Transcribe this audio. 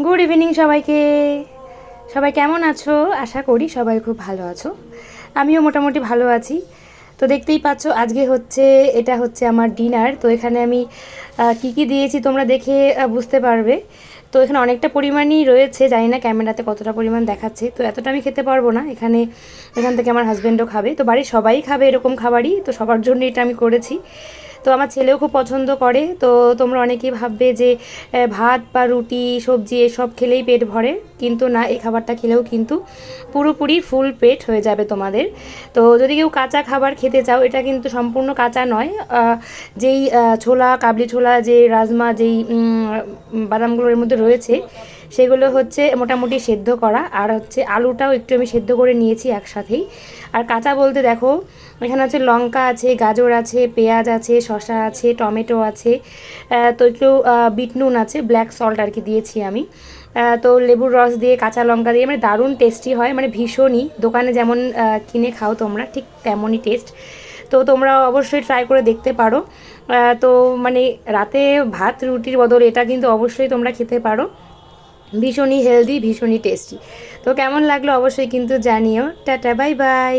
Good evening সবাইকে। সবাই কেমন আছো? আশা করি সবাই খুব ভালো আছো। আমিও মোটামুটি ভালো আছি। তো দেখতেই পাচ্ছ আজকে এটা হচ্ছে আমার ডিনার। তো এখানে আমি কি কি দিয়েছি তোমরা দেখে বুঝতে পারবে। তো এখানে অনেকটা পরিমাণই রয়েছে, জানি না ক্যামেরাতে কতটা পরিমাণ দেখাচ্ছে। তো এতটা আমি খেতে পারবো না। এখান থেকে আমার হাজব্যান্ডও খাবে, তো বাড়ির সবাই খাবে এরকম খাবারই, তো সবার জন্য এটা আমি করেছি। তো আমার ছেলেও খুব পছন্দ করে। তো তোমরা অনেকেই ভাববে যে ভাত বা রুটি সবজি এসব খেলেই পেট ভরে, কিন্তু না, এই খাবারটা খেলেও কিন্তু পুরোপুরি ফুল পেট হয়ে যাবে তোমাদের। তো যদি কেউ কাঁচা খাবার খেতে চাও, এটা কিন্তু সম্পূর্ণ কাঁচা নয়। যেই ছোলা, কাবলি ছোলা, যে রাজমা, যেই বাদামগুলোর এর মধ্যে রয়েছে, সেগুলো হচ্ছে মোটামুটি সেদ্ধ করা। আর হচ্ছে আলুটাও একটু আমি সেদ্ধ করে নিয়েছি একসাথেই। আর কাঁচা বলতে দেখো, এখানে আছে লঙ্কা আছে, গাজর আছে, পেঁয়াজ আছে, শসা আছে, টমেটো আছে, তো একটু বিট নুন আছে, ব্ল্যাক সল্ট আর কি দিয়েছি আমি। তো লেবুর রস দিয়ে, কাঁচা লঙ্কা দিয়ে, মানে দারুণ টেস্টি হয়, মানে ভীষণই। দোকানে যেমন কিনে খাও তোমরা, ঠিক তেমনই টেস্ট। তো তোমরা অবশ্যই ট্রাই করে দেখতে পারো। তো মানে রাতে ভাত রুটির বদলে এটা কিন্তু অবশ্যই তোমরা খেতে পারো। ভীষণই হেলদি, ভীষণই টেস্টি। তো কেমন লাগলো অবশ্যই কিন্তু জানিও। Tata, bye bye.